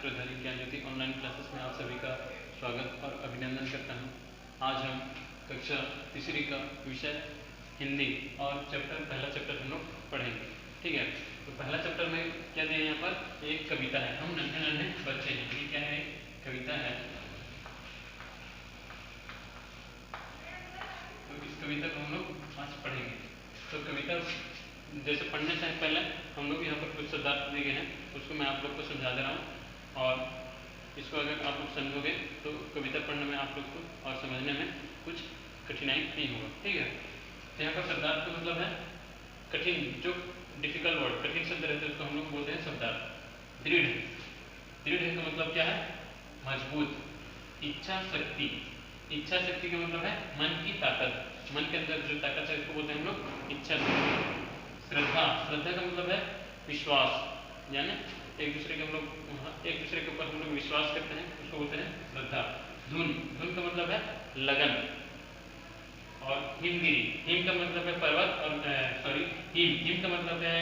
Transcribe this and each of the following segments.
सूत्रधारी ज्ञान ज्योति online classes में आप सभी का स्वागत और अभिनंदन करता हूं। आज हम कक्षा तीसरी का विषय हिंदी और पहला चैप्टर हम लोग पढ़ेंगे। ठीक है, तो पहला चैप्टर में क्या दिया है, यहाँ पर एक कविता है, हम नन्हे नन्हे बच्चे हैं। ये क्या है, कविता है। तो इस कविता को हम लोग आज पढ़ेंगे। तो कविता जैसे पढ़ने से पहले हम लोग यहाँ पर कुछ शब्दार्थ दिए गए हैं, उसको मैं आप लोग को समझा दे रहा हूँ और इसको अगर आप लोग समझोगे तो कविता पढ़ने में आप लोग को और समझने में कुछ कठिनाई नहीं होगा। ठीक है, तो यहाँ पर शब्दार्थ का मतलब है कठिन, जो डिफिकल्ट वर्ड, कठिन शब्द रहते हैं उसको हम लोग बोलते हैं शब्दार्थ। दृढ़, दृढ़ का मतलब क्या है, मजबूत। इच्छा शक्ति, इच्छा शक्ति का मतलब है मन की ताकत, मन के अंदर जो ताकत है इसको बोलते हैं हम लोग इच्छा शक्ति। श्रद्धा, श्रद्धा का मतलब है विश्वास, यानी एक दूसरे के ऊपर हम लोग विश्वास करते हैं, उसको बोलते हैं श्रद्धा। धुन, धुन का मतलब है लगन। और हिमगिरी, हिम का मतलब है पर्वत और हिम का मतलब है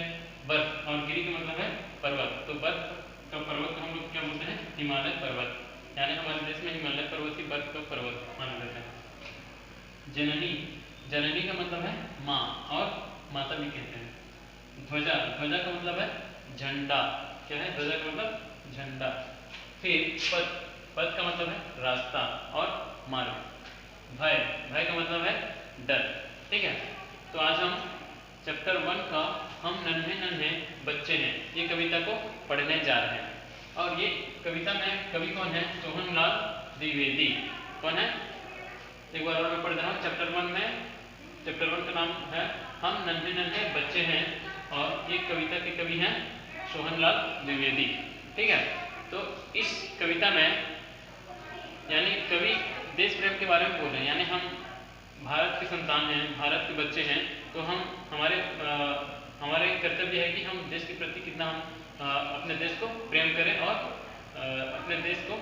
बर्फ और गिरी का मतलब है पर्वत। तो बर्फ का पर्वत को हम लोग क्या बोलते हैं, हिमालय पर्वत, यानी हमारे देश में हिमालय पर्वत ही बर्फ का पर्वत माना जाता है। जननी, जननी का मतलब है माँ और माता भी कहते हैं। ध्वजा, ध्वजा का मतलब है झंडा, क्या है, ध्वजा का मतलब झंडा। फिर पथ, पथ का मतलब है रास्ता और मार्ग। भय, भय का मतलब है डर। ठीक है, तो आज हम चैप्टर 1 का हम नन्हे नन्हे बच्चे हैं, ये कविता को पढ़ने जा रहे हैं। और ये कविता में कवि कौन है, सोहनलाल द्विवेदी। कौन है, एक बार और मैं पढ़ रहा हूँ। चैप्टर 1 में, चैप्टर 1 का नाम है हम नन्हे नन्हे बच्चे हैं और ये कविता के कवि हैं सोहनलाल द्विवेदी। ठीक है, तो इस कविता में यानी कवि देश प्रेम के बारे में बोल रहे हैं, यानी हम भारत के संतान हैं, भारत के बच्चे हैं, तो हम हमारे कर्तव्य है कि हम देश के प्रति कितना हम अपने देश को प्रेम करें और अपने देश को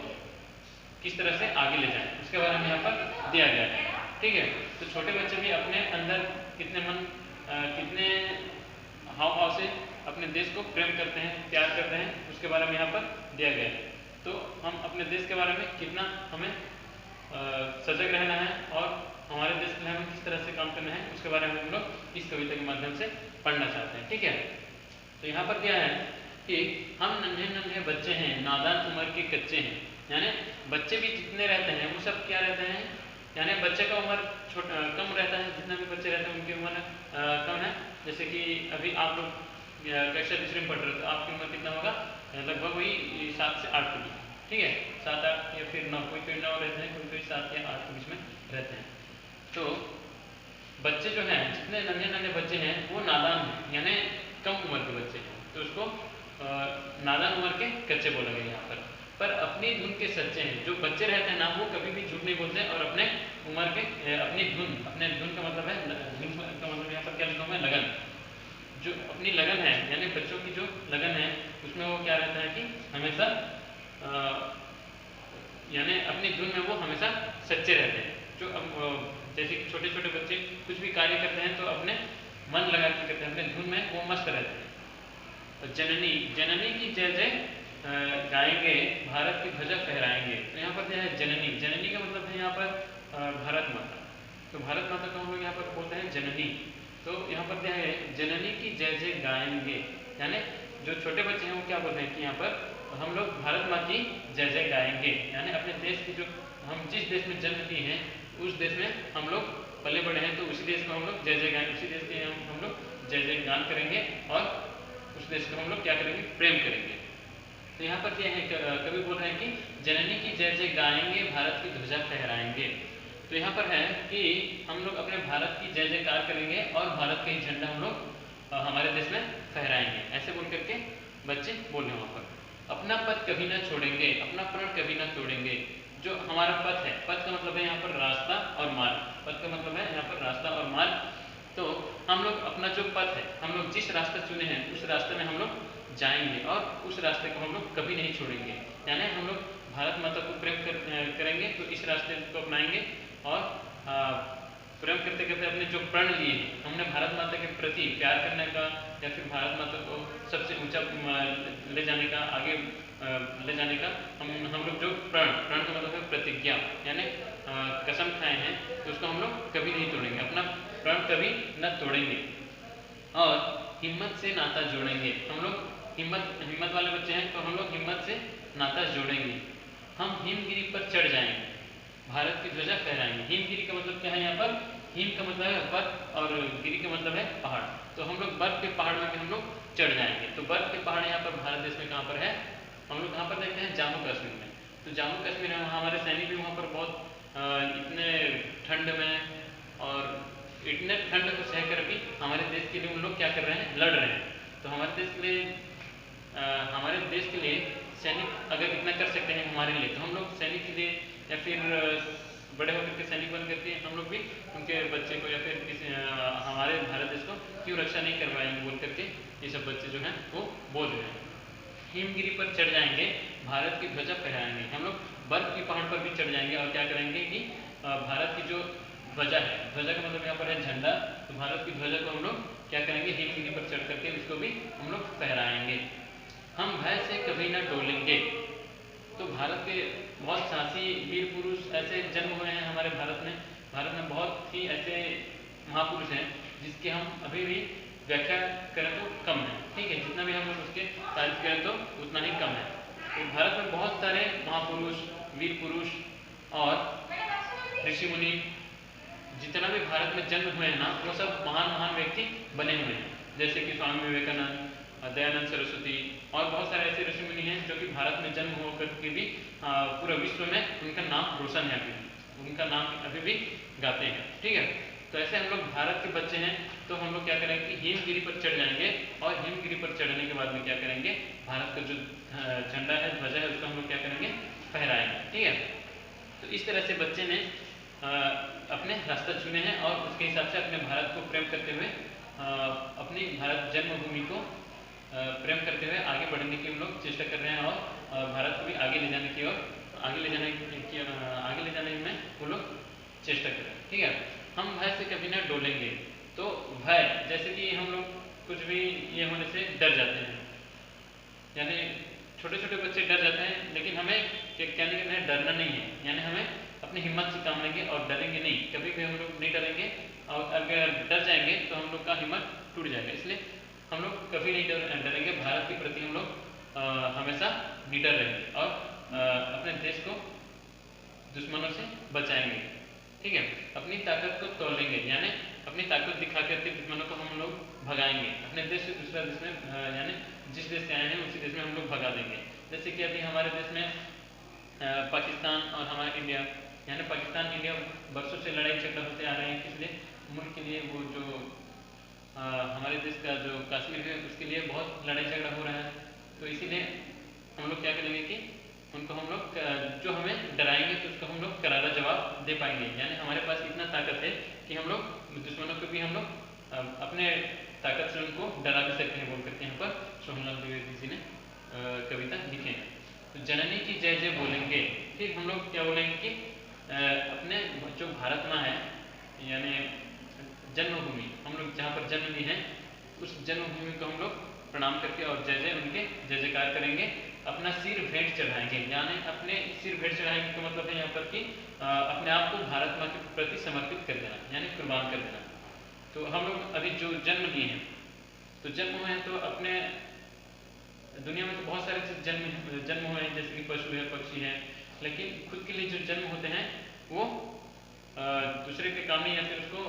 किस तरह से आगे ले जाएं, उसके बारे में यहाँ पर दिया गया है। ठीक है, तो छोटे बच्चे भी अपने अंदर कितने हाव भाव से अपने देश को प्रेम करते हैं, प्यार करते हैं, उसके बारे में यहाँ पर दिया गया है। तो हम अपने देश के बारे में कितना हमें सजग रहना है और हमारे देश के लिए हमें किस तरह से काम करना है, उसके बारे में हम लोग इस कविता के माध्यम से पढ़ना चाहते हैं। ठीक है, तो यहाँ पर क्या है कि हम नन्हे नन्हे बच्चे हैं, नादान उम्र के कच्चे हैं, यानी बच्चे भी जितने रहते हैं वो सब क्या रहते हैं, यानी बच्चे का उम्र कम रहता है, जितने भी बच्चे रहते हैं उनकी उम्र कम है। जैसे कि अभी आप लोग कक्षा तीसरे में पढ़ रहे हो तो आपकी उम्र कितना होगा, लगभग वही 7 से 8 के बीच। ठीक है, 7 8 या फिर 9, कोई 9 रहते हैं, कोई 7 या 8 के बीच में रहते हैं। तो बच्चे जो हैं, जितने नन्हे नन्हे बच्चे हैं वो नादान हैं, यानी कम उम्र के बच्चे हैं, तो उसको नादान उम्र के कच्चे बोला गया यहाँ पर अपनी धुन के सच्चे हैं। जो बच्चे रहते हैं ना वो कभी भी झूठ नहीं बोलते और अपने उम्र के अपनी धुन का मतलब है, धुन का मतलब यहाँ पर क्या लिखा है, लगन। जो अपनी लगन है, यानी बच्चों की जो लगन है उसमें वो क्या रहता है कि हमेशा यानी अपनी धुन में वो हमेशा सच्चे रहते हैं। जो जैसे कि छोटे छोटे बच्चे कुछ भी कार्य करते हैं तो अपने मन लगा के करते हैं, अपने धुन में वो मस्त रहते हैं। जननी, जननी की जय जय गाएंगे, भारत की ध्वजा फहराएंगे। तो यहाँ पर क्या है, जननी, जननी का मतलब है यहाँ पर भारत माता। तो भारत माता को हम लोग यहाँ पर बोलते हैं जननी। तो यहाँ पर क्या है, जननी की जय जय गाएंगे, यानी जो छोटे बच्चे हैं वो क्या बोलते हैं कि यहाँ पर हम लोग भारत माँ की जय जय गाएंगे, यानी अपने देश की, जो हम जिस देश में जन्म लिए हैं उस देश में हम लोग पले बड़े हैं, तो उसी देश को हम लोग जय जय गाएंगे, उसी देश के हम लोग जय जय गान करेंगे और उस देश को हम लोग क्या करेंगे, प्रेम करेंगे। तो यहाँ पर क्या है, कवि बोल रहे हैं कि जननी की जय जय गाएंगे, भारत की ध्वजा फहराएंगे। तो यहाँ पर है कि हम लोग अपने भारत की जय जयकार करेंगे और भारत का ही झंडा हम लोग हमारे देश में फहराएंगे, ऐसे बोल करके बच्चे बोल रहे हैं वहाँ पर। अपना पथ कभी ना छोड़ेंगे, अपना प्रण कभी ना तोड़ेंगे। जो हमारा पथ है, पथ का मतलब है यहाँ पर रास्ता और मार्ग, पथ का मतलब है यहाँ पर रास्ता और मार्ग। तो हम लोग अपना जो पथ है, हम लोग जिस रास्ता चुने हैं उस रास्ते में हम लोग जाएंगे और उस रास्ते को हम लोग कभी नहीं छोड़ेंगे, यानी हम लोग भारत माता को प्रेम करेंगे तो इस रास्ते को अपनाएंगे और प्रेम करते करते अपने जो प्रण लिए हमने भारत माता के प्रति प्यार करने का या फिर भारत माता को सबसे ऊंचा ले जाने का, आगे ले जाने का वाले बच्चे हैं तो हम लोग हिम्मत से नाता जोड़ेंगे। हम हिमगिरी पर चढ़ जाएंगे, भारत की ध्वजा फहराएंगे। हिमगिरी का मतलब क्या है यहाँ पर? हिम का मतलब है बर्फ और गिरी का मतलब है पहाड़। तो हम लोग बर्फ के पहाड़ में भी हम लोग चढ़ जाएंगे। तो बर्फ के पहाड़ यहाँ पर भारत देश में कहाँ पर है? हम लोग कहाँ पर देखते हैं? जम्मू कश्मीर में। तो जम्मू कश्मीर में हमारे सैनिक भी वहाँ पर बहुत इतने ठंड में और इतने ठंड को सहकर भी हमारे देश के लिए उन लोग क्या कर रहे हैं? लड़ रहे हैं। तो हमारे देश के लिए सैनिक अगर इतना कर सकते हैं हमारे लिए, तो हम लोग सैनिक के लिए या फिर बड़े होकर के सैनिक बन करके हम लोग भी उनके बच्चे को या फिर किसी हमारे भारत देश को क्यों रक्षा नहीं करवाएंगे बोल करके ये सब बच्चे जो हैं वो बोल रहे हैं। हिमगिरी पर चढ़ जाएंगे, भारत की ध्वजा फहराएंगे। हम लोग बर्फ के पहाड़ पर भी चढ़ जाएंगे और क्या करेंगे कि भारत की जो ध्वजा है, ध्वजा का मतलब यहाँ पर है झंडा, तो भारत की ध्वजा को हम लोग क्या करेंगे? हिमगिरी पर चढ़ करके उसको भी हम लोग फहराएंगे। हम भय से कभी न डोलेंगे। तो भारत के बहुत साहसी वीर पुरुष ऐसे जन्म हुए हैं हमारे भारत में। भारत में बहुत ही ऐसे महापुरुष हैं जिसकी हम अभी भी व्याख्या करें तो कम है, ठीक है? जितना भी हम लोग उसके तारीफ करें तो उतना ही कम है। तो भारत में बहुत सारे महापुरुष, वीर पुरुष और ऋषि मुनि जितना भी भारत में जन्म हुए हैं ना, वो सब महान महान व्यक्ति बने हुए हैं। जैसे कि स्वामी विवेकानंद, दयानंद सरस्वती और बहुत सारे ऐसे ऋषि मुनि हैं जो कि भारत में जन्म होकर के भी पूरे विश्व में उनका नाम रोशन है, अभी उनका नाम अभी भी गाते हैं, ठीक है? तो ऐसे हम लोग भारत के बच्चे हैं, तो हम लोग क्या करेंगे कि हिमगिरी पर चढ़ जाएंगे और हिमगिरी पर चढ़ने के बाद में क्या करेंगे? भारत का जो झंडा है, ध्वजा है, उसको हम लोग क्या करेंगे? फहराएंगे, ठीक है? तो इस तरह से बच्चे ने अपने रास्ता चुने हैं और उसके हिसाब से अपने भारत को प्रेम करते हुए अपनी भारत जन्मभूमि को प्रेम करते हुए आगे बढ़ने की हम लोग चेष्टा कर रहे हैं और भारत को भी आगे ले जाने की ओर आगे ले जाने में वो लोग चेष्टा कर रहे हैं, ठीक है? हम भय से कभी ना डोलेंगे। तो भय, जैसे कि हम लोग कुछ भी ये होने से डर जाते हैं, यानी छोटे छोटे बच्चे डर जाते हैं, लेकिन हमें कहने का डरना नहीं है, यानी हमें अपनी हिम्मत से काम लेंगे और डरेंगे नहीं। कभी भी हम लोग नहीं डरेंगे, और अगर डर जाएंगे तो हम लोग का हिम्मत टूट जाएगा। इसलिए हम लोग कभी नहीं डरेंगे। भारत के प्रति हम लोग हमेशा निडर रहेंगे और अपने देश को दुश्मनों से बचाएंगे, ठीक है? अपनी ताकत को तोलेंगे, यानी अपनी ताकत दिखा करके दुश्मनों को हम लोग भगाएंगे। अपने देश से दूसरा देश में, यानी जिस देश से आए हैं उसी देश में हम लोग भगा देंगे। जैसे कि अभी हमारे देश में पाकिस्तान और हमारा इंडिया, यानी पाकिस्तान इंडिया बरसों से लड़ाई झगड़ा होते आ रहे हैं। किस लिए? मुल्क के लिए। वो जो हमारे देश का जो कश्मीर है उसके लिए बहुत लड़ाई झगड़ा हो रहा है। तो इसीलिए हम लोग क्या करेंगे कि उनको हम लोग जो हमें डराएंगे तो उसको हम लोग करारा जवाब दे पाएंगे। यानी हमारे पास इतना ताकत है कि हम लोग दुश्मनों को भी हम लोग अपने ताकत से उनको डरा भी सकते हैं बोल करके यहाँ पर सोहनलाल द्विवेदी जी ने कविता लिखे हैं। तो जननी की जय जय बोलेंगे। फिर हम लोग क्या बोलेंगे कि अपने जो भारत माँ है, यानी जन्मभूमि, हम लोग जहाँ पर जन्म लिए हैं उस जन्मभूमि को हम लोग प्रणाम करके और जय जय उनके जय जयकार करेंगे। अपना सिर भेंट चढ़ाएंगे, यानी अपने सिर भेंट चढ़ाएंगे का मतलब है यहाँ पर कि अपने आप को भारत माँ के प्रति समर्पित कर देना, यानी कुर्बान कर देना। तो हम लोग अभी जो जन्म लिए हैं, तो जन्म हुए हैं तो अपने दुनिया में तो बहुत सारे जन्म हुए हैं, जैसे कि पशु है, पक्षी है, लेकिन खुद के लिए जो जन्म होते हैं वो दूसरे के काम नहीं, या फिर उसको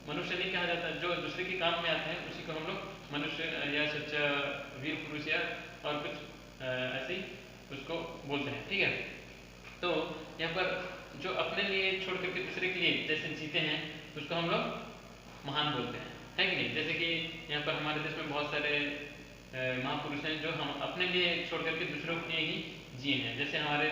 मनुष्य नहीं कहा जाता। जो दूसरे के काम में आते हैं उसी को हम लोग मनुष्य या सच्चा वीर पुरुष या और कुछ ऐसे ही उसको बोलते हैं, ठीक है? तो यहाँ पर जो अपने लिए छोड़ करके दूसरे के लिए जैसे जीते हैं उसको हम लोग महान बोलते हैं, है कि नहीं? जैसे कि यहाँ पर हमारे देश में बहुत सारे महापुरुष हैं जो हम अपने लिए छोड़ करके दूसरों के लिए ही जिए हैं। जैसे हमारे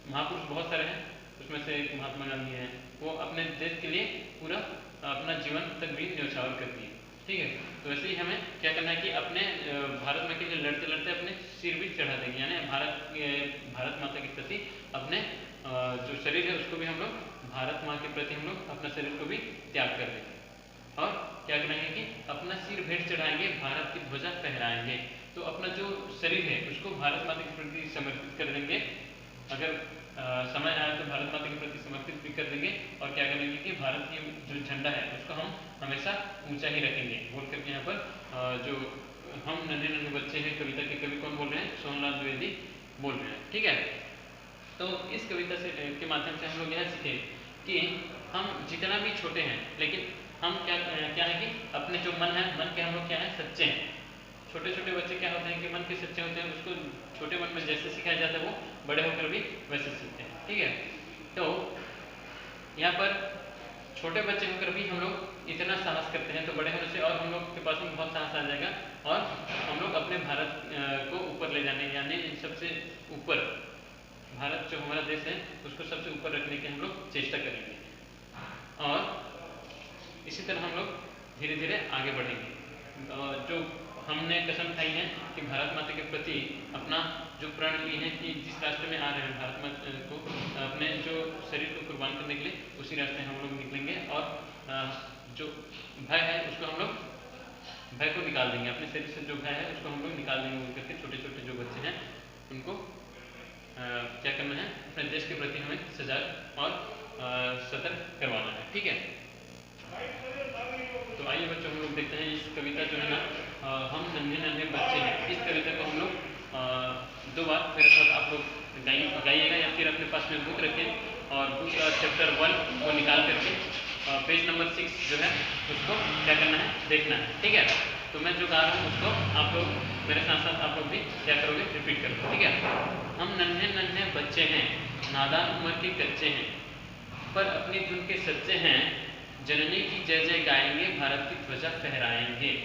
महापुरुष बहुत सारे हैं, उसमें से एक महात्मा गांधी हैं, वो अपने देश के लिए पूरा अपना जीवन तक भी न्यौछावर कर दिए, ठीक है? तो ऐसे ही हमें क्या करना है कि अपने भारत माँ के लिए लड़ते लड़ते अपने सिर भी चढ़ा देंगे, यानी भारत माता के प्रति अपने जो शरीर है उसको भी हम लोग भारत माँ के प्रति हम लोग अपना शरीर को भी त्याग कर देंगे। और क्या करेंगे कि अपना सिर भेंट चढ़ाएंगे, भारत की ध्वजा फहराएंगे। तो अपना जो शरीर है उसको भारत माता के प्रति समर्पित कर देंगे। अगर समय आया तो भारत माता के प्रति समर्पित भी कर देंगे। और क्या करेंगे कि भारत की जो झंडा है उसको हम हमेशा ऊंचा ही रखेंगे बोल करके यहाँ पर जो हम नन्हे नन्हे बच्चे हैं कविता के कवि कौन बोल रहे हैं? सोहनलाल द्विवेदी बोल रहे हैं। ठीक है, तो इस कविता से के माध्यम से हम लोग यह सीखे कि हम जितना भी छोटे हैं लेकिन हम क्या क्या है कि अपने जो मन है, मन के हम लोग क्या है, सच्चे हैं। छोटे छोटे बच्चे क्या होते हैं कि मन के सच्चे होते हैं, उसको छोटे मन में जैसे सिखाया जाता है वो बड़े होकर भी वैसे सीखते हैं। ठीक है, तो यहाँ पर छोटे बच्चे होकर भी हम लोग इतना साहस करते हैं, तो बड़े होने से और हम लोग के पास में बहुत साहस आ जाएगा और हम लोग अपने भारत को ऊपर ले जाने, यानी सबसे ऊपर, भारत जो हमारा देश है उसको सबसे ऊपर रखने की हम लोग चेष्टा करेंगे और इसी तरह हम लोग धीरे धीरे आगे बढ़ेंगे। जो हमने कसम खाई है कि भारत माता के प्रति अपना जो प्रण ली है कि जिस रास्ते में आ रहे हैं भारत माता को अपने जो शरीर को कुर्बान करने के लिए, उसी रास्ते हम लोग निकलेंगे और जो भय है उसको हम लोग, भय को निकाल देंगे, अपने शरीर से जो भय है उसको हम लोग निकाल देंगे। बोल करके छोटे छोटे जो बच्चे हैं उनको क्या करना है, अपने देश के प्रति हमें सजग और सतर्क करवाना है। ठीक है, तो आइए बच्चों हम लोग देखते हैं इस कविता जो है ना, हम नन्हे नन्हे बच्चे हैं, इस कविता को हम लोग 2 बार मेरे साथ आप लोग गाइएगा या फिर अपने पास में बुक रखें और बुक चैप्टर 1 को निकाल करके पेज नंबर 6 जो है उसको क्या करना है, देखना है। ठीक है, तो मैं जो गा रहा हूँ उसको आप लोग मेरे साथ साथ आप लोग भी क्या करोगे, रिपीट करोगे। ठीक है, हम नन्हे नन्हे बच्चे हैं, नादान उम्र के कच्चे हैं, पर अपनी धुन के सच्चे हैं, जननी की जय जय गाएंगे, भारत की ध्वजा फहराएंगे,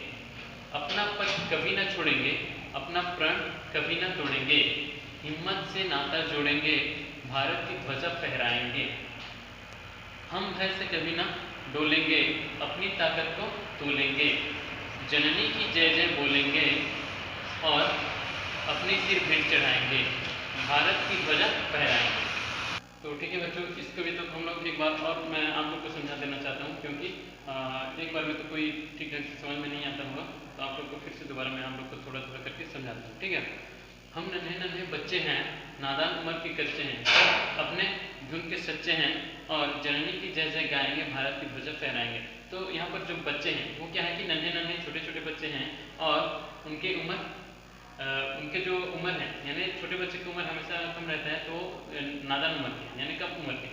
अपना पथ कभी न छोड़ेंगे, अपना प्रण कभी न तोड़ेंगे, हिम्मत से नाता जोड़ेंगे, भारत की ध्वजा फहराएंगे, हम भय से कभी न डोलेंगे, अपनी ताकत को तोलेंगे, जननी की जय जय बोलेंगे और अपने सिर भेंट चढ़ाएंगे, भारत की ध्वजा फहराएंगे। तो ठीक है बच्चों, इस कविता को हम लोग एक बार और मैं आप लोग को समझा देना चाहता हूँ, क्योंकि एक बार में तो कोई ठीक ढंग से समझ में नहीं आता होगा, तो आप लोग को फिर से दोबारा मैं आप लोग को थोड़ा थोड़ा करके समझाता हूँ। ठीक है, हम नन्हे नन्हे बच्चे हैं, नादान उम्र के कच्चे हैं, अपने धुन के सच्चे हैं और जननी की जय जय गाएंगे, भारत की ध्वजा फहराएंगे। तो यहाँ पर जो बच्चे हैं वो क्या है कि नन्हे नन्हे छोटे छोटे बच्चे हैं और उनके उम्र उनके जो उम्र है, यानी छोटे बच्चे की उम्र हमेशा कम रहता है, तो नादान उम्र के यानी कम उम्र के,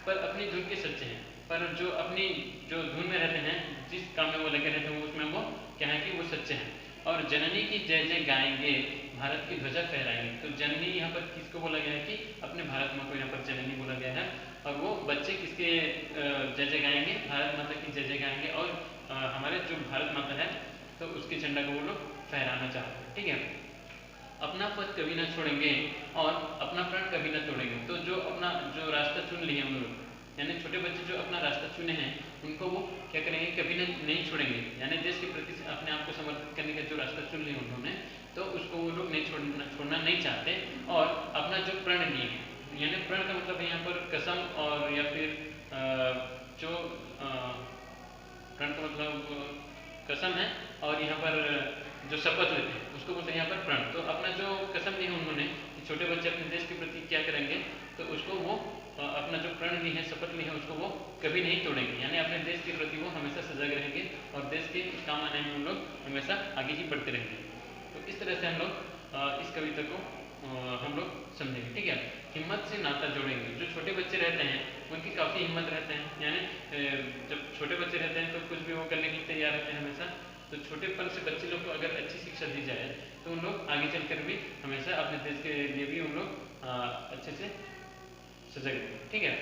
पर अपनी धुन के सच्चे हैं, पर जो अपनी जो धुन में रहते हैं, जिस काम में वो लगे रहते हैं उसमें वो क्या है कि वो सच्चे हैं और जननी की जय जय गाएंगे, भारत की ध्वजा फहराएंगे। तो जननी यहाँ पर किसको बोला गया है कि अपने भारत माँ को यहाँ पर जननी बोला गया है, और वो बच्चे किसके जय जय गाएंगे, भारत माता की जय जय गाएंगे और हमारे जो भारत माता है तो उसके झंडा को वो लोग फहराना चाहते हैं। ठीक है, अपना पद कभी ना छोड़ेंगे और अपना प्राण कभी ना तोड़ेंगे। तो जो अपना जो रास्ता चुन लिए हम लोग, यानी छोटे बच्चे जो अपना रास्ता चुने हैं उनको वो क्या करेंगे, कभी नहीं छोड़ेंगे, यानी देश के प्रति अपने आप को समर्पित करने का जो रास्ता चुन लिया उन्होंने, तो उसको वो लोग नहीं छोड़ना नहीं चाहते और अपना जो प्रण लिए, यानी प्रण का मतलब है यहाँ पर कसम और या फिर जो प्रण का मतलब कसम है और यहाँ पर जो शपथ लेते हैं उसको बोलते हैं यहाँ पर प्रण। तो अपना जो कसम ली है उन्होंने कि छोटे बच्चे अपने देश के प्रति क्या करेंगे, तो उसको वो अपना जो प्रण ली है, शपथ ली है, उसको वो कभी नहीं तोड़ेंगे, यानी अपने देश के प्रति वो हमेशा सजग रहेंगे और देश के काम आने में हम लोग हमेशा आगे ही बढ़ते रहेंगे। तो इस तरह से हम लोग इस कविता को हम लोग समझेंगे। ठीक है, हिम्मत से नाता जोड़ेंगे। जो छोटे बच्चे रहते हैं उनकी काफ़ी हिम्मत रहते हैं, यानी जब छोटे बच्चे रहते हैं तो कुछ भी वो करने के लिए तैयार रहते हैं हमेशा। तो छोटेपन से बच्चे लोग को अगर अच्छी शिक्षा दी जाए तो उन लोग आगे चलकर भी हमेशा अपने देश के लिए भी उन लोग अच्छे से सजग रहेंगे। ठीक है,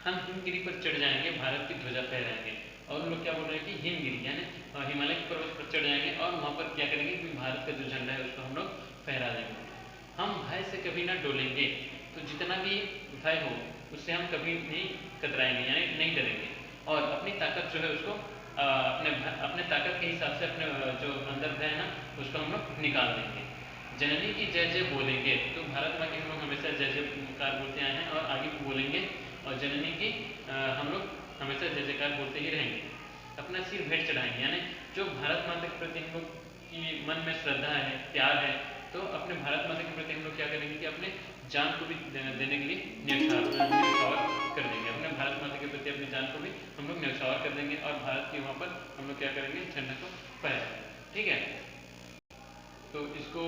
हम हिमगिरी पर चढ़ जाएंगे, भारत की ध्वजा फहराएंगे। और लोग क्या बोल रहे हैं कि हिमगिरी यानी हिमालय के पर्वत पर चढ़ जाएंगे और वहाँ पर क्या करेंगे कि भारत का जो झंडा है उसको हम लोग फहरा देंगे। हम भय से कभी ना डोलेंगे। तो जितना भी भय हो उससे हम कभी नहीं कतराएंगे, यानी नहीं डरेंगे और अपनी ताकत जो है उसको अपने ताकत के हिसाब से अपने जो अंदर भय है ना उसको हम लोग निकाल देंगे। जननी की जय जय बोलेंगे। तो भारत माँ की हम लोग हमेशा जय जयकार बोलते आए हैं और आगे भी बोलेंगे और जननी की हम लोग हमेशा जय जयकार बोलते ही रहेंगे। अपना सिर भेंट चढ़ाएंगे, यानी जो भारत माता के प्रति हम लोग की मन में श्रद्धा है, प्यार है, तो अपने भारत माता के प्रति हम लोग क्या करेंगे कि अपने जान को भी देने के लिए न्यौछावर कर देंगे। अपने भारत माता के प्रति अपनी जान को भी हम लोग न्यौछावर कर देंगे और भारत की वहाँ पर हम लोग क्या करेंगे, झंडा को फहराएंगे। ठीक है, तो इसको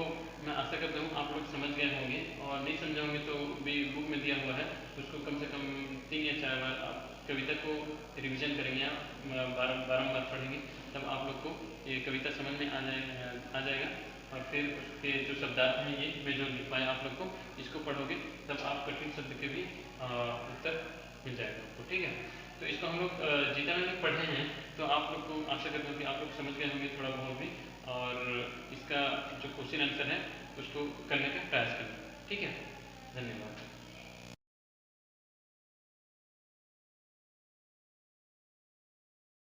मैं आशा करता हूँ आप लोग समझ गए होंगे, और नहीं समझे होंगे तो भी बुक में दिया हुआ है, उसको कम से कम 3 या 4 बार आप कविता को रिवीजन करेंगे, आप बारम्बार पढ़ेंगे, तब आप लोग को ये कविता समझ में आ जाएगा। और फिर उसके जो शब्दार्थ हैं ये मैं जो लिखवाया आप लोग को, इसको पढ़ोगे तब आप कठिन शब्द के भी उत्तर मिल जाएगा आपको, ठीक है। तो इसको हम लोग जितना लोग पढ़े हैं तो आप लोग को आशा करता हूँ कि आप लोग समझ गए होंगे थोड़ा बहुत भी, और इसका जो क्वेश्चन आंसर है उसको करने का प्रयास करें, ठीक है। धन्यवाद।